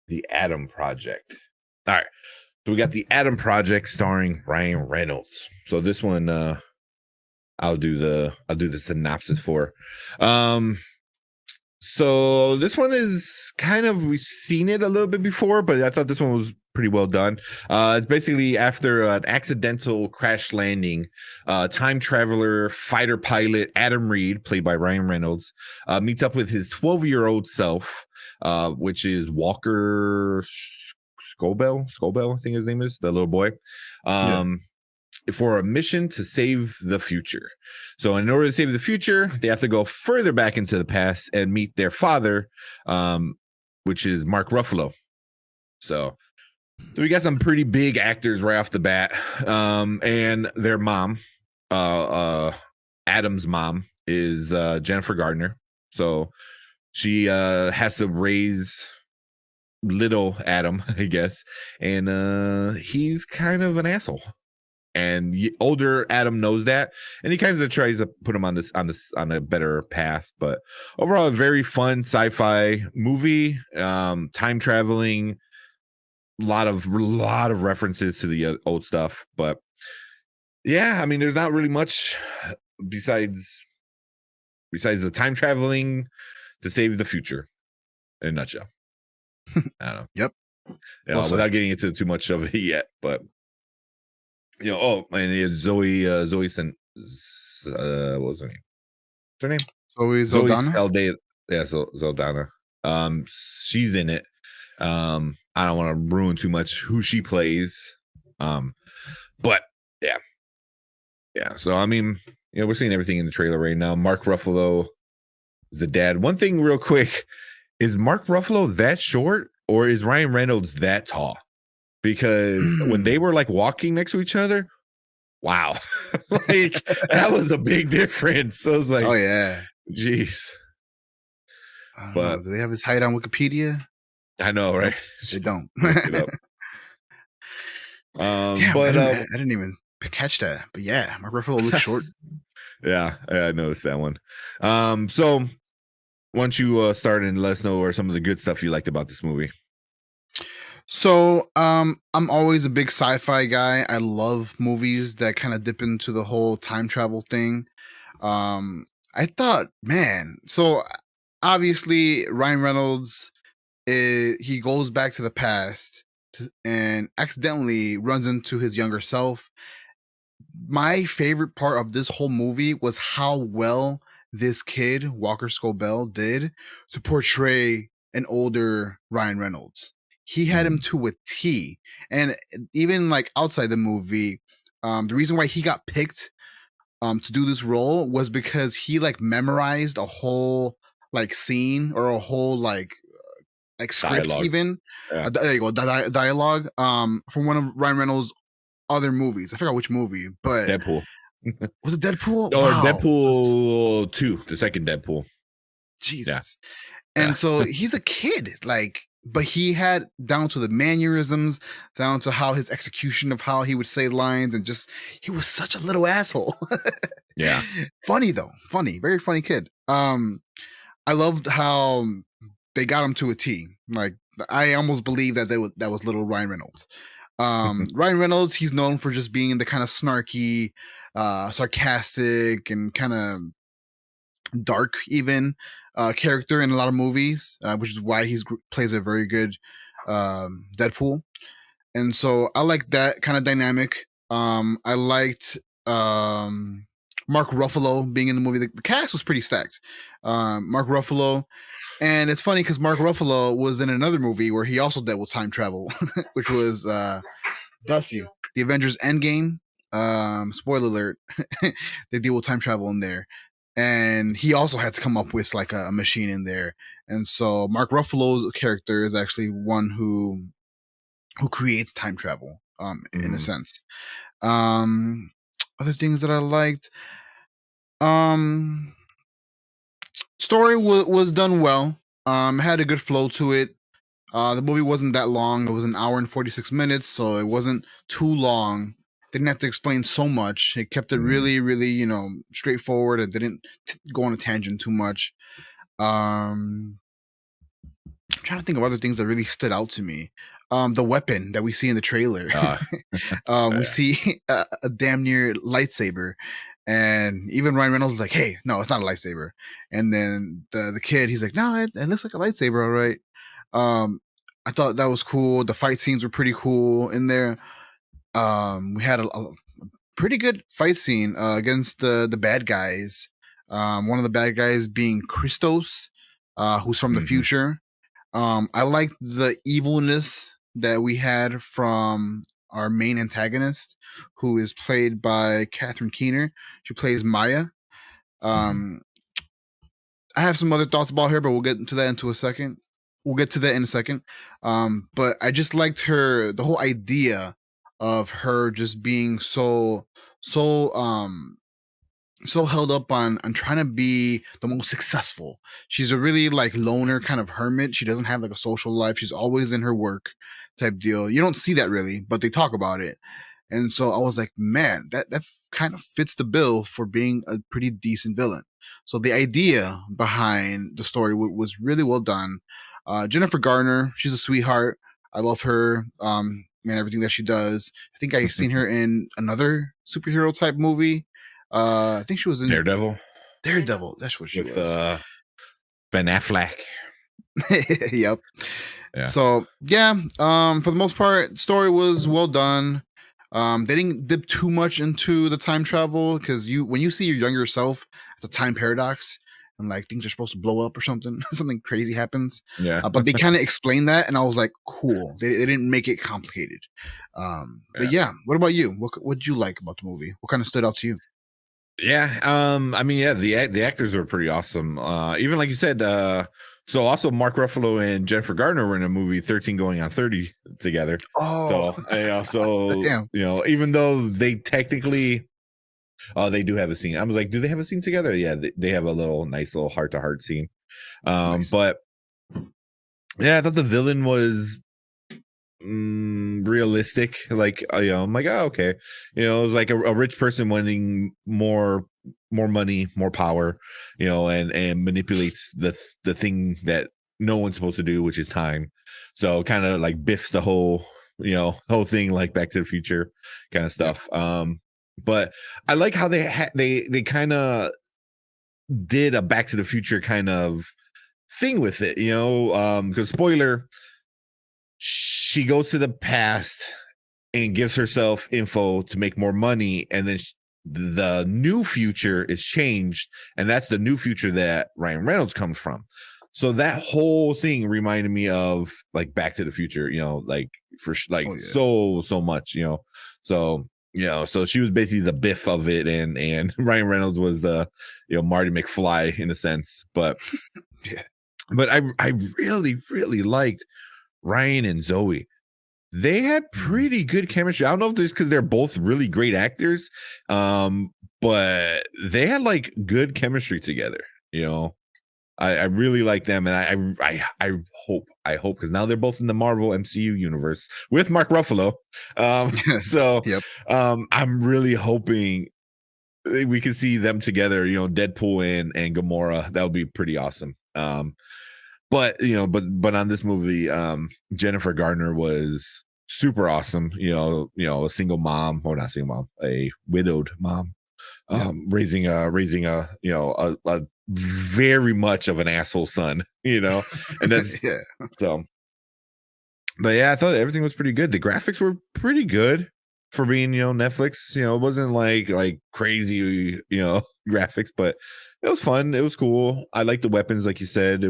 The Adam Project. All right. So we got The Adam Project starring Ryan Reynolds. So this one I'll do the synopsis for. So this one is kind of, we've seen it a little bit before, but I thought this one was pretty well done. It's basically after an accidental crash landing, time traveler fighter pilot Adam Reed, played by Ryan Reynolds, meets up with his 12-year-old self, which is Walker Scobell, I think his name is, the little boy. For a mission to save the future. So in order to save the future, they have to go further back into the past and meet their father, which is Mark Ruffalo. So we got some pretty big actors right off the bat. And their mom, Adam's mom, is Jennifer Gardner. So she has to raise little Adam, I guess. And he's kind of an asshole. And older Adam knows that, and he kind of tries to put him on a better path. But overall, a very fun sci-fi movie, time traveling, lot of references to the old stuff. But yeah, I mean, there's not really much besides the time traveling to save the future, in a nutshell. I don't know. Yep. Without getting into too much of it yet, but. And it's Zoe what was her name? What's her name? Zoe Saldana. Yeah, Zoldana. She's in it. I don't want to ruin too much who she plays. But yeah. So I mean, we're seeing everything in the trailer right now. Mark Ruffalo is the dad. One thing, real quick, is Mark Ruffalo that short, or is Ryan Reynolds that tall? Because when they were like walking next to each other, wow, like that was a big difference. So I was like, oh yeah, jeez. But do they have his height on Wikipedia? I know, right? They don't. Damn, but I didn't even catch that. But yeah, Mark Ruffalo looks short. Yeah, I noticed that one. So why don't you start and let us know what are some of the good stuff you liked about this movie? So, I'm always a big sci-fi guy. I love movies that kind of dip into the whole time travel thing. I thought, man, so obviously Ryan Reynolds, he goes back to the past and accidentally runs into his younger self. My favorite part of this whole movie was how well this kid, Walker Scobell, did to portray an older Ryan Reynolds. He had him to a T. And even like outside the movie, the reason why he got picked to do this role was because he like memorized a whole like scene or a whole like script Dialogue. even. Yeah. There you go, dialogue from one of Ryan Reynolds' other movies. I forgot which movie, but Deadpool. Was it Deadpool? Or Deadpool 2, the second Deadpool. Jesus. Yeah. And so he's a kid, but he had down to the mannerisms, down to how his execution of how he would say lines, and just he was such a little asshole. Yeah. Funny though. Funny. Very funny kid. I loved how they got him to a T. Like I almost believe that that was little Ryan Reynolds. Ryan Reynolds, he's known for just being the kind of snarky, sarcastic, and kind of dark even character in a lot of movies, which is why he plays a very good Deadpool. And so I like that kind of dynamic. I liked Mark Ruffalo being in the movie. The cast was pretty stacked. Mark Ruffalo. And it's funny because Mark Ruffalo was in another movie where he also dealt with time travel, which was The Avengers Endgame. Spoiler alert, they deal with time travel in there. And he also had to come up with like a machine in there. And so Mark Ruffalo's character is actually one who creates time travel, in a sense. Other things that I liked. Story was done well. Had a good flow to it. The movie wasn't that long. It was an hour and 46 minutes, so it wasn't too long. Didn't have to explain so much. It kept it really, really, straightforward. It didn't go on a tangent too much. I'm trying to think of other things that really stood out to me. The weapon that we see in the trailer. Uh, We yeah. see a damn near lightsaber, and even Ryan Reynolds is like, "Hey, no, it's not a lightsaber." And then the kid, he's like, "No, it looks like a lightsaber, all right." Um, I thought that was cool. The fight scenes were pretty cool in there. We had a pretty good fight scene against the bad guys. One of the bad guys being Christos, who's from the Mhm. future. I liked the evilness that we had from our main antagonist, who is played by Catherine Keener. She plays Maya. Mhm. Um, I have some other thoughts about her, but we'll get into that into a second. We'll get to that in a second. But I just liked the whole idea of her just being so so held up on trying to be the most successful. She's a really like loner kind of hermit. She doesn't have like a social life. She's always in her work type deal. You don't see that really, but they talk about it. And so I was like, man, that kind of fits the bill for being a pretty decent villain. So the idea behind the story was really well done. Jennifer Garner, she's a sweetheart. I love her and everything that she does. I think I've seen her in another superhero type movie. I think she was in Daredevil Daredevil. That's what she with was. Ben Affleck. Yep. Yeah. So yeah, for the most part, story was well done. They didn't dip too much into the time travel because when you see your younger self, it's a time paradox, and like things are supposed to blow up or something, something crazy happens. Yeah. But they kind of explained that, and I was like, cool. They didn't make it complicated. But Yeah. yeah, what about you? What did you like about the movie? What kind of stood out to you? Yeah. I mean, yeah, the actors were pretty awesome. Even like you said, so also Mark Ruffalo and Jennifer Gardner were in a movie 13 going on 30 together. Oh, So so damn. even though they technically they do have a scene. I was like, do they have a scene together? Yeah, they have a nice little heart to heart scene. Nice. But yeah, I thought the villain was realistic. Like, I'm like, oh, okay. It was like a rich person wanting more money, more power, and manipulates the thing that no one's supposed to do, which is time. So kind of like biffs the whole thing, like Back to the Future kind of Yep. stuff. But I like how they kind of did a Back to the Future kind of thing with it, because spoiler, she goes to the past and gives herself info to make more money, and then the new future is changed, and that's the new future that Ryan Reynolds comes from. So that whole thing reminded me of like Back to the Future, like like Oh yeah. so much, so so she was basically the Biff of it, and Ryan Reynolds was the Marty McFly in a sense, but Yeah. I really liked Ryan and Zoe. They had pretty good chemistry. I don't know if this because they're both really great actors, but they had like good chemistry together. I really like them, and I hope because now they're both in the Marvel MCU universe with Mark Ruffalo. So Yep. I'm really hoping we can see them together. Deadpool and Gamora. That would be pretty awesome. But but on this movie, Jennifer Gardner was super awesome. A single mom, or not single mom, a widowed mom, Yep. raising a very much of an asshole son. And that's Yeah. so. But yeah, I thought everything was pretty good. The graphics were pretty good for being Netflix. It wasn't like crazy graphics, but it was fun. It was cool. I like the weapons, like you said.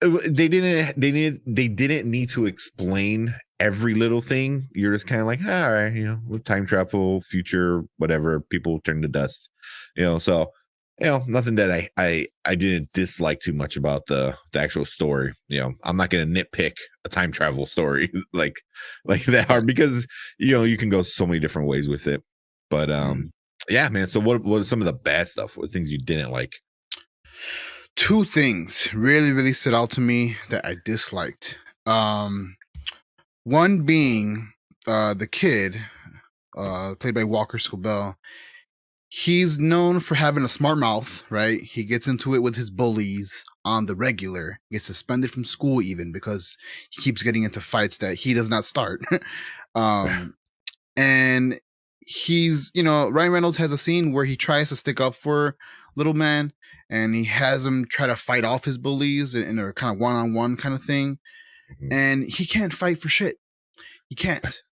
They didn't need to explain every little thing. You're just kind of like, all right, with time travel, future, whatever, people turn to dust, so nothing that I didn't dislike too much about the actual story. I'm not gonna nitpick a time travel story like that Right. hard, because you can go so many different ways with it. But Mhm. yeah, man, so what was some of the bad stuff? What things you didn't like? Two things really stood out to me that I disliked. Um, One being the kid, played by Walker Scobell. he's known for having a smart mouth, right? He gets into it with his bullies on the regular, gets suspended from school even because he keeps getting into fights that he does not start. um, and Ryan Reynolds has a scene where he tries to stick up for little man, and he has him try to fight off his bullies in a kind of one-on-one kind of thing, Mhm. and he can't fight for shit. He can't.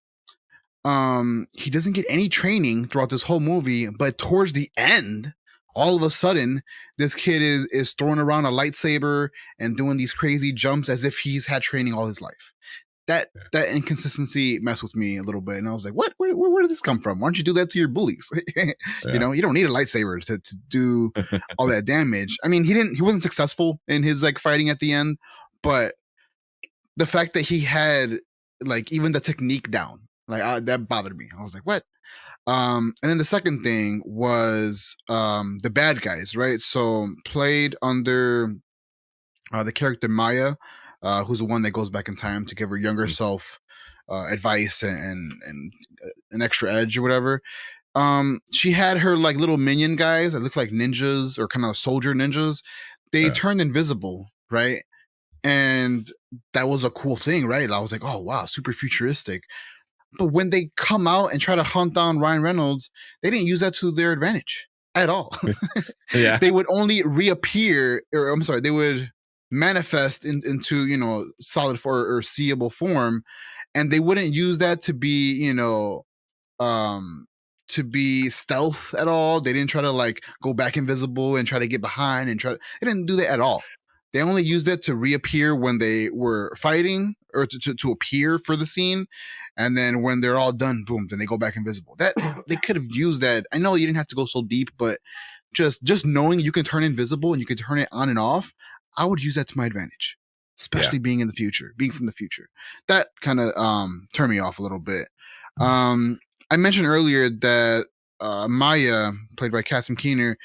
He doesn't get any training throughout this whole movie, but towards the end, all of a sudden, this kid is throwing around a lightsaber and doing these crazy jumps as if he's had training all his life. That inconsistency messed with me a little bit, and I was like, "What? Where did this come from? Why don't you do that to your bullies? Yeah. You don't need a lightsaber to do all that damage." I mean, he wasn't successful in his like fighting at the end, but the fact that he had like even the technique down, like that bothered me. I was like, "What?" And then the second thing was the bad guys, right? So played under the character Maya, who's the one that goes back in time to give her younger Mhm. self advice and an extra edge or whatever. She had her like little minion guys that look like ninjas or kind of soldier ninjas. They Yeah. turned invisible, right? And that was a cool thing, right? I was like, oh wow, super futuristic. But when they come out and try to hunt down Ryan Reynolds, they didn't use that to their advantage at all. Yeah. They would only reappear, or I'm sorry, they would manifest into solid or seeable form, and they wouldn't use that to be um to be stealth at all. They didn't try to like go back invisible and try to get behind and try. They didn't do that at all. They only used it to reappear when they were fighting or to appear for the scene, and then when they're all done, boom, then they go back invisible. That they could have used that. I know you didn't have to go so deep, but just knowing you can turn invisible and you can turn it on and off, I would use that to my advantage, Yeah. especially being from the future. That kind of turned me off a little bit. um I mentioned earlier that Maya, played by Catherine Keener,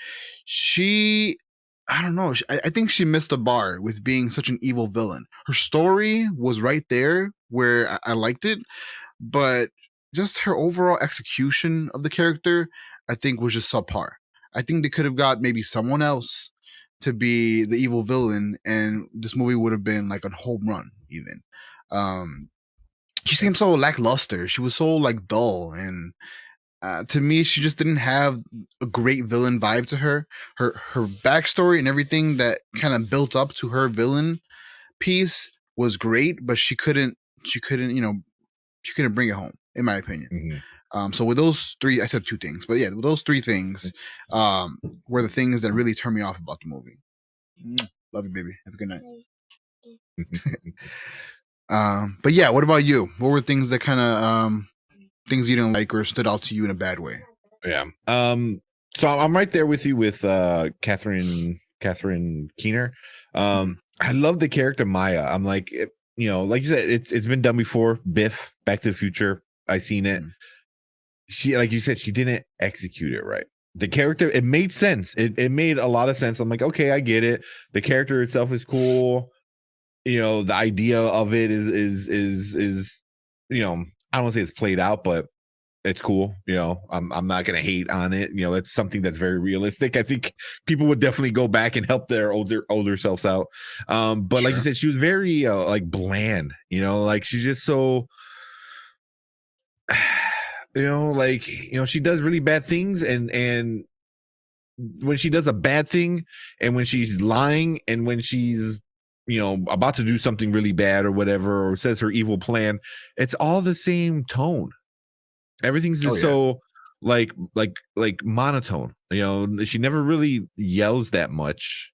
she I don't know. I think she missed a bar with being such an evil villain. Her story was right there where I liked it, but just her overall execution of the character, I think, was just subpar. I think they could have got maybe someone else to be the evil villain, and this movie would have been like a home run. Even um, she Yeah. seemed so lackluster. She was so like dull, and to me, she just didn't have a great villain vibe to her. Her backstory and everything that kind of built up to her villain piece was great, but she couldn't she couldn't bring it home, in my opinion. Mhm. So with those three, I said two things, but yeah, with those three things, um, were the things that really turned me off about the movie. Love you, baby. Have a good night. But yeah, what about you? What were things that kind of things you didn't like or stood out to you in a bad way? Yeah. So I'm right there with you with Catherine Keener. Mhm, I love the character Maya. I'm like like you said, it's been done before. Biff, Back to the Future. I seen it. mhm. She, like you said, she didn't execute it right. The character, it made sense. It made a lot of sense. I'm like, okay, I get it. The character itself is cool. The idea of it is I don't want to say it's played out, but it's cool. I'm not gonna hate on it. That's something that's very realistic. I think people would definitely go back and help their older selves out. But like you Sure. said, she was very like bland. Like she's just so she does really bad things, and when she does a bad thing, and when she's lying, and when she's about to do something really bad or whatever, or says her evil plan, it's all the same tone. Everything's Oh just yeah. so like monotone. She never really yells that much.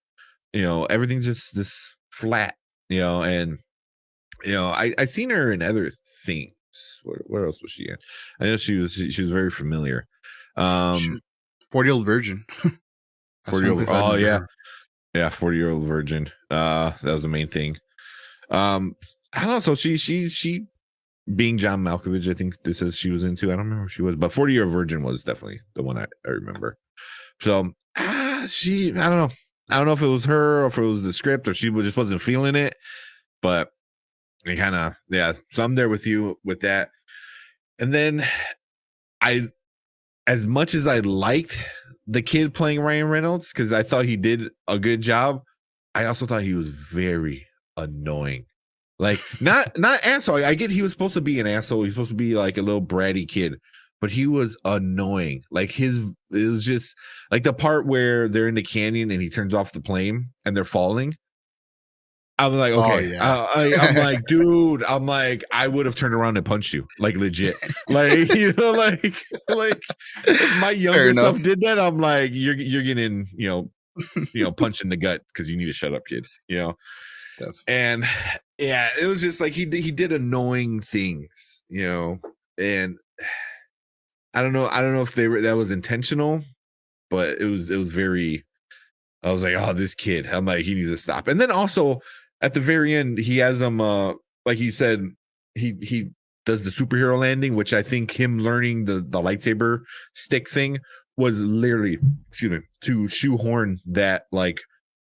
Everything's just this flat. And I seen her in other things. Where else was she in? I know she was very familiar. Shoot. Um 40-Year-Old Virgin. That's the 40 only over place I oh remember yeah. her. Yeah, 40-year-old virgin. That was the main thing. I don't know. So she being John Malkovich, I think this is she was into. I don't remember who she was, but 40-year virgin was definitely the one I remember. So I don't know. I don't know if it was her or if it was the script or she just wasn't feeling it, but it kind of, yeah. So I'm there with you with that. And then I, as much as I liked the kid playing Ryan Reynolds, because I thought he did a good job. I also thought he was very annoying. Like not asshole. I get he was supposed to be an asshole. He's supposed to be like a little bratty kid, but he was annoying. Like it was just like the part where they're in the canyon and he turns off the plane and they're falling. I was like, Oh okay. yeah. I'm like, dude. I'm like, I would have turned around and punched you, like legit. Like like if my Fair younger enough. self did that, I'm like, you're getting punched in the gut because you need to shut up, kid. That's And yeah, it was just like he did annoying things, and I don't know if that was intentional, but it was very. I was like, oh, this kid. I'm like, he needs to stop. And then also at the very end, he has him like he said, he does the superhero landing, which I think him learning the lightsaber stick thing was literally, excuse me, to shoehorn that like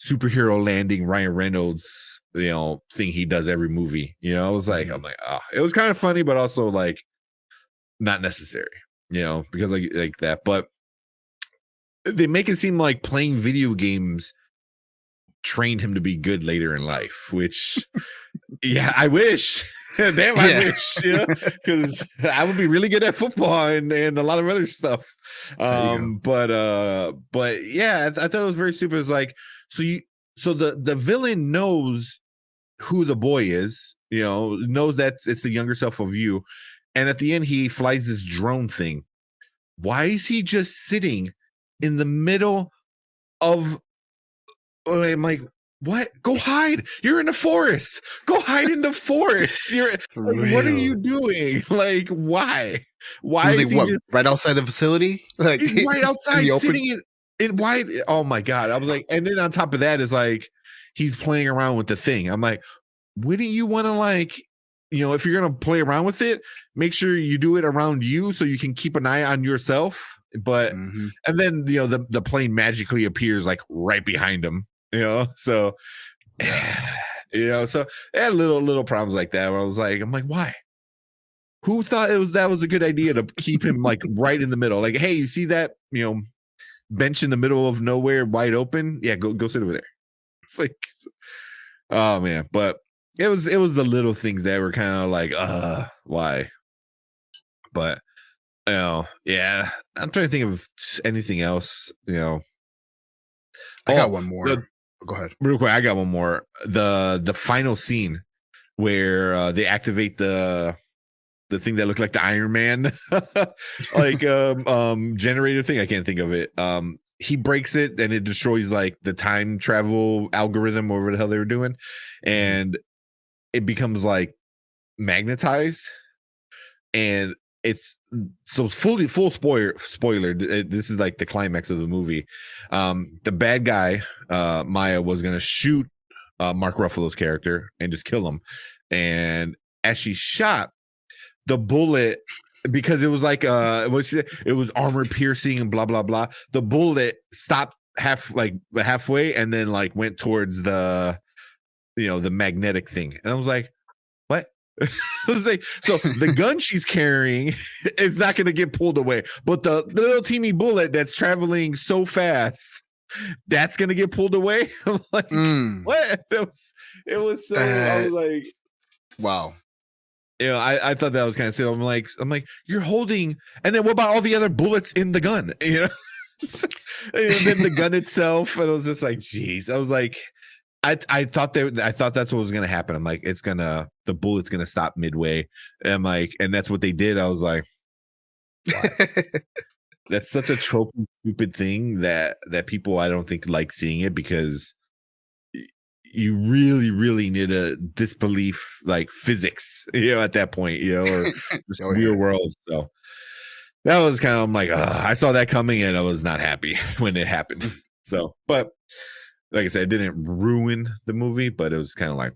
superhero landing Ryan Reynolds, thing he does every movie. I was like, I'm like, it was kind of funny, but also like not necessary, because like that. But they make it seem like playing video games trained him to be good later in life, which yeah, I wish. Damn, I wish, because I would be really good at football and a lot of other stuff. There you go. But yeah, I thought it was very stupid. It's like, so the villain knows who the boy is, knows that it's the younger self of you, and at the end he flies this drone thing. Why is he just sitting in the middle of? I'm like, what? Go hide. You're in the forest. Go hide in the forest. You're For like, what are real. you doing? Like, why? He Why was is like, he what, just right outside the facility? Like he's right in outside the open? sitting in wide? Oh my god. I was like, and then on top of that is like he's playing around with the thing. I'm like, wouldn't you want to like, if you're gonna play around with it, make sure you do it around you so you can keep an eye on yourself. But Mhm. and then the plane magically appears like right behind him. So Yeah. so I had little problems like that where I'm like, why? Who thought that was a good idea to keep him like right in the middle? Like, hey, you see that bench in the middle of nowhere, wide open? Yeah, go sit over there. It's like, oh man, but it was the little things that were kind of like, why? But yeah, I'm trying to think of anything else. I got Oh, one more. the Go ahead. real quick, I got one more. The final scene where they activate the thing that looked like the Iron Man like generator thing. I can't think of it. He breaks it and it destroys like the time travel algorithm or whatever the hell they were doing, Mhm. and it becomes like magnetized, and it's so full spoiler. This is like the climax of the movie. The bad guy, Maya, was gonna shoot Mark Ruffalo's character and just kill him, and as she shot, the bullet, because it was like it was armor piercing and blah blah blah, the bullet stopped halfway and then like went towards the magnetic thing, and I was like, what? I was like, so the gun she's carrying is not going to get pulled away, but the little teeny bullet that's traveling so fast, that's going to get pulled away. I'm like, Mm, what? It was so, I was that like, wow. I thought that was kind of silly. I'm like, you're holding, and then what about all the other bullets in the gun? And then the gun itself, and I was just like, geez. I was like, I thought that's what was gonna happen. I'm like, the bullet's gonna stop midway. And I'm like, and that's what they did. I was like, why? That's such a tropey, stupid thing that people I don't think like seeing it, because you really, really need a disbelief like physics, at that point, or this Oh real yeah. world. So that was kind of, I'm like, I saw that coming and I was not happy when it happened. Mm. So, but like I said, it didn't ruin the movie, but it was kind of like,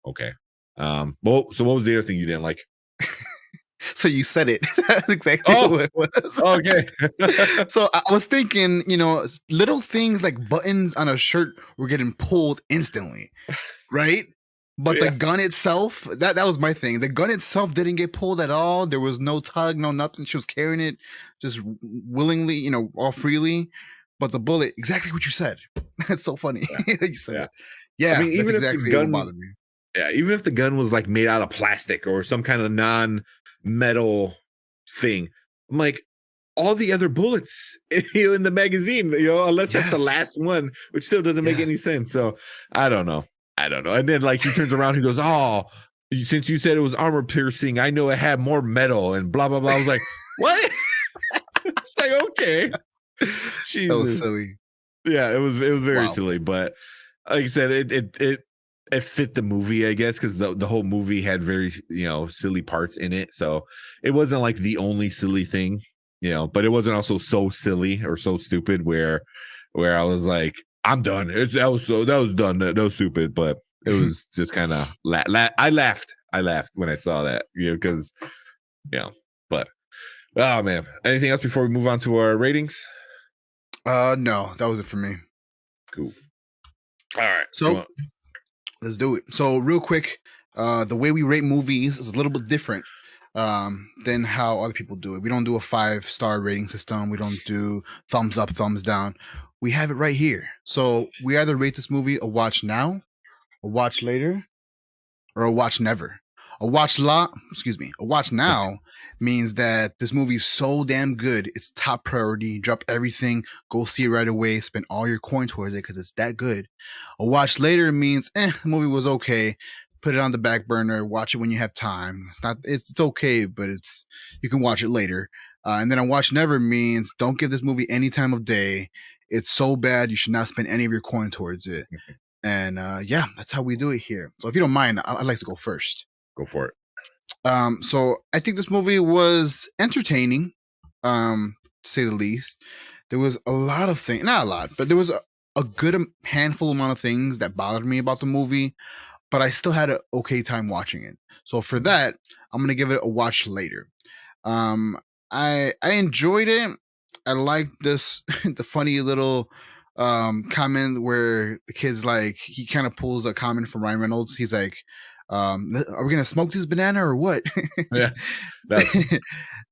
okay. Well, so what was the other thing you didn't like? So you said it. That's exactly Oh, what it was. okay. So I was thinking, little things like buttons on a shirt were getting pulled instantly, right? But the Yeah. gun itself, that was my thing. The gun itself didn't get pulled at all. There was no tug, no nothing. She was carrying it just willingly, all freely. But the bullet, exactly what you said. That's so funny Yeah. that you said Yeah. that. I Yeah, mean, that's even if the exactly what gun bothered me. yeah, even if the gun was like made out of plastic or some kind of non-metal thing, I'm like, all the other bullets in the magazine, unless that's the Yes, last one, which still doesn't make yes. any sense. So I don't know. I don't know. And then like he turns around, he goes, "Oh, since you said it was armor piercing, I know it had more metal and blah blah blah." I was like, "What?" It's like, okay, That was Jesus. silly. Yeah, it was very Wow. silly, but like I said, it fit the movie, I guess, because the whole movie had very silly parts in it, so it wasn't like the only silly thing, but it wasn't also so silly or so stupid where I was like, I'm done. That was done. That was stupid, but it was just kind of I laughed when I saw that, because but oh man, anything else before we move on to our ratings? No, that was it for me. Cool. All right. So let's do it. So real quick, the way we rate movies is a little bit different than how other people do it. We don't do a 5-star rating system. We don't do thumbs up, thumbs down. We have it right here. So we either rate this movie a watch now, a watch later, or a watch never. A watch now means that this movie's so damn good, it's top priority. Drop everything, go see it right away, spend all your coin towards it because it's that good. A watch later means, the movie was okay. Put it on the back burner, watch it when you have time. It's okay, but you can watch it later. And then a watch never means don't give this movie any time of day. It's so bad you should not spend any of your coin towards it. And yeah, that's how we do it here. So if you don't mind, I'd like to go first. Go for it. So I think this movie was entertaining, to say the least. There was a lot of things, not a lot, but there was a good handful amount of things that bothered me about the movie, but I still had an okay time watching it. So for that, I'm gonna give it a watch later. Um, I enjoyed it. I liked this the funny little comment where the kid's like he kind of pulls a comment from Ryan Reynolds. He's like, "Are we gonna smoke this banana or what?" Yeah, that's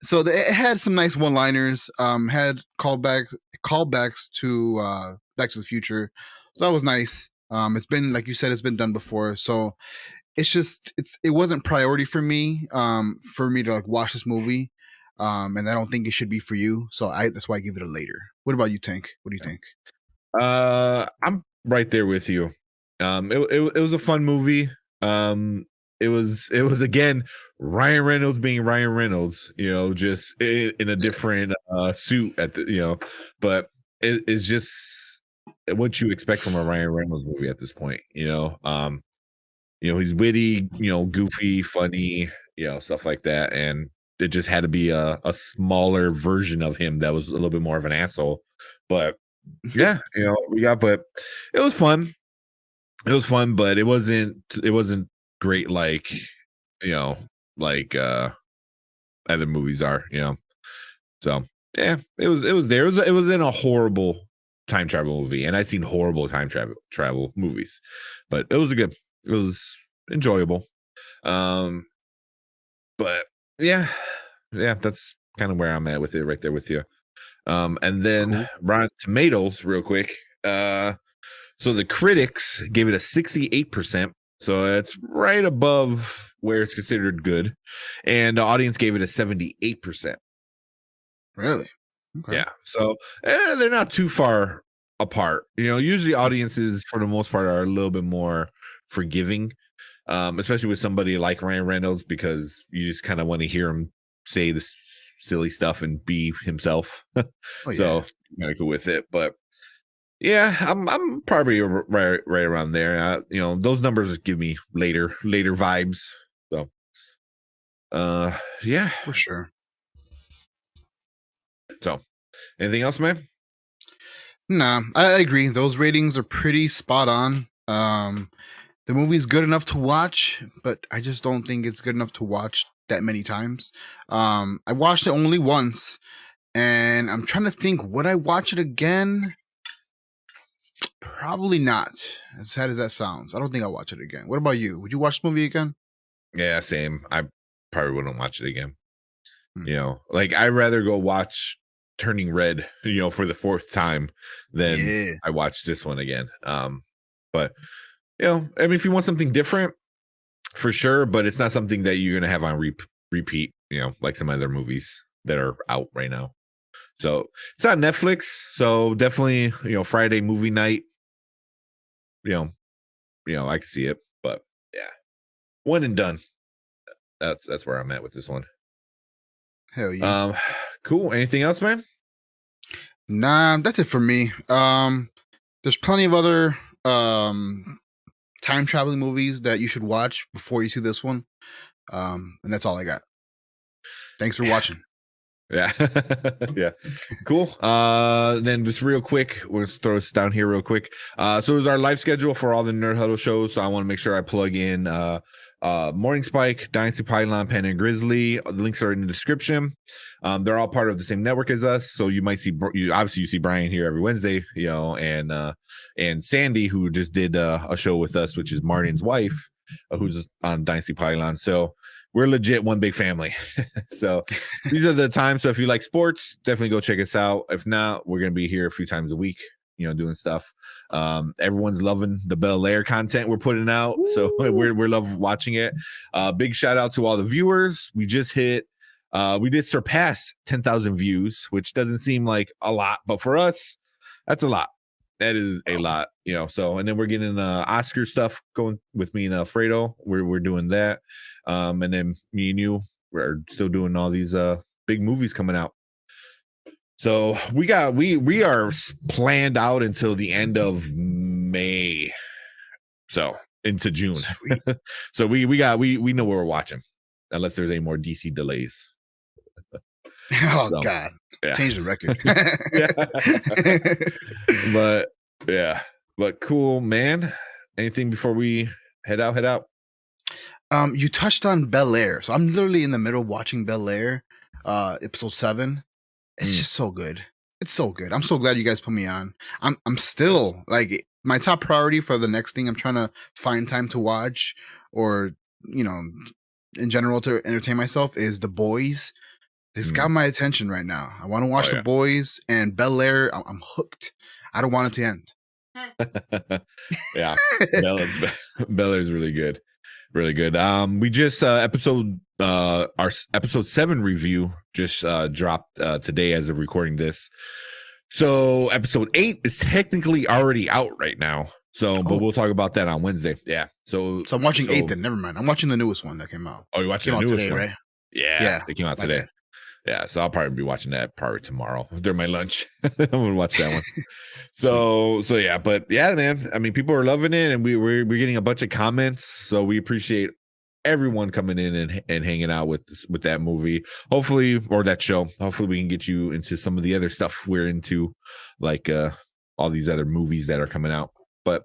So it had some nice one-liners. Had callbacks to Back to the Future. So that was nice. It's been like you said, it's been done before. So it wasn't priority for me to like watch this movie. And I don't think it should be for you. So that's why I give it a later. What about you, Tank? What do you think? I'm right there with you. It was a fun movie. It was again Ryan Reynolds being Ryan Reynolds, just in a different suit but it's just what you expect from a Ryan Reynolds movie at this point. He's witty, goofy, funny, stuff like that, and it just had to be a smaller version of him that was a little bit more of an asshole, but yeah, but it was fun. It was fun, but it wasn't great like, you know, like other movies are, So, yeah, it was there. It was in a horrible time travel movie, and I've seen horrible time travel movies. But it was enjoyable. Um but yeah, that's kind of where I'm at with it right there with you. And then Cool. Rotten Tomatoes, real quick. So the critics gave it a 68%. So it's right above where it's considered good. And the audience gave it a 78%. Really? Okay. Yeah. So they're not too far apart. Usually audiences for the most part are a little bit more forgiving, especially with somebody like Ryan Reynolds, because you just kind of want to hear him say this silly stuff and be himself. Oh yeah. So I'm gonna go with it. But yeah, I'm probably right around there. Those numbers give me later vibes. So yeah. For sure. So anything else, man? Nah, I agree. Those ratings are pretty spot on. The movie's good enough to watch, but I just don't think it's good enough to watch that many times. I watched it only once, and I'm trying to think, would I watch it again? Probably not. As sad as that sounds, I don't think I'll watch it again. What about you? Would you watch the movie again? Yeah, same. I probably wouldn't watch it again. Hmm. You know, like I'd rather go watch Turning Red, you know, for the fourth time than Yeah. I watch this one again. But you know, I mean, if you want something different, for sure, but it's not something that you're gonna have on repeat. You know, like some other movies that are out right now. So it's on Netflix. So definitely, you know, Friday movie night. You know, I can see it, but yeah, one and done. That's where I'm at with this one. Hell yeah. Um, cool. Anything else, man? Nah, that's it for me. There's plenty of other time traveling movies that you should watch before you see this one. And that's all I got. Thanks for watching. Yeah. Yeah. Cool. Then just real quick, we'll just throw this down here real quick. So it was our live schedule for all the Nerd Huddle shows. So I want to make sure I plug in Morning Spike, Dynasty Pylon, Pen and Grizzly. The links are in the description. They're all part of the same network as us. So you might see you see Brian here every Wednesday, you know, and Sandy, who just did a show with us, which is Martin's wife, who's on Dynasty Pylon. So we're legit one big family. So these are the times. So if you like sports, definitely go check us out. If not, we're gonna be here a few times a week, you know, doing stuff. Everyone's loving the Bel Air content we're putting out. So we're loving watching it. Big shout out to all the viewers. We did surpass 10,000 views, which doesn't seem like a lot, but for us, that's a lot. That is a lot, you know. So, and then we're getting Oscar stuff going with me and Fredo. We're doing that, and then me and you, we're still doing all these big movies coming out. So we are planned out until the end of May, so into June. So we know what we're watching, unless there's any more DC delays. Oh So, God. yeah. Change the record. But cool, man. Anything before we head out? You touched on Bel Air. So I'm literally in the middle of watching Bel Air, episode 7. It's just so good. It's so good. I'm so glad you guys put me on. I'm still like my top priority for the next thing I'm trying to find time to watch, or you know, in general to entertain myself, is The Boys. It's got my attention right now. I want to watch The Boys, and Bel Air. I'm hooked. I don't want it to end. Yeah. Bel Air is really good. Really good. We just our episode 7 review just dropped today as of recording this. So episode 8 is technically already out right now. So, but we'll talk about that on Wednesday. Yeah. So I'm watching 8 then. Never mind. I'm watching the newest one that came out. Oh, you're watching the newest today, one, right? Yeah. They came out today. Bad. Yeah, so I'll probably be watching that probably tomorrow during my lunch. I'm gonna watch that one. So yeah, but yeah, man. I mean, people are loving it, and we're getting a bunch of comments. So we appreciate everyone coming in and hanging out with that movie. Hopefully, or that show. Hopefully, we can get you into some of the other stuff we're into, like all these other movies that are coming out. But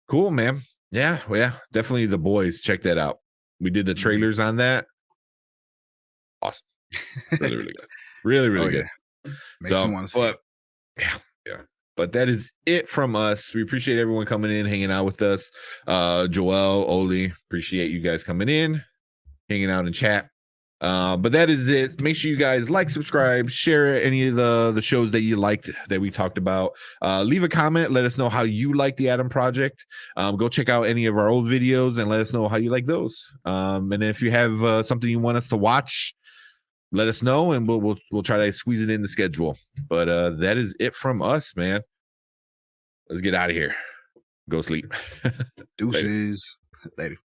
cool, man. Yeah, well, yeah, definitely The Boys. Check that out. We did the trailers on that. Awesome. Really, really good. Really good. Makes me want to see it. Yeah. But that is it from us. We appreciate everyone coming in, hanging out with us. Joel, Oli, appreciate you guys coming in, hanging out in chat. But that is it. Make sure you guys like, subscribe, share any of the shows that you liked that we talked about. Leave a comment. Let us know how you like the Adam Project. Go check out any of our old videos and let us know how you like those. And if you have something you want us to watch, let us know, and we'll try to squeeze it in the schedule. But that is it from us, man. Let's get out of here. Go sleep. Deuces. Later.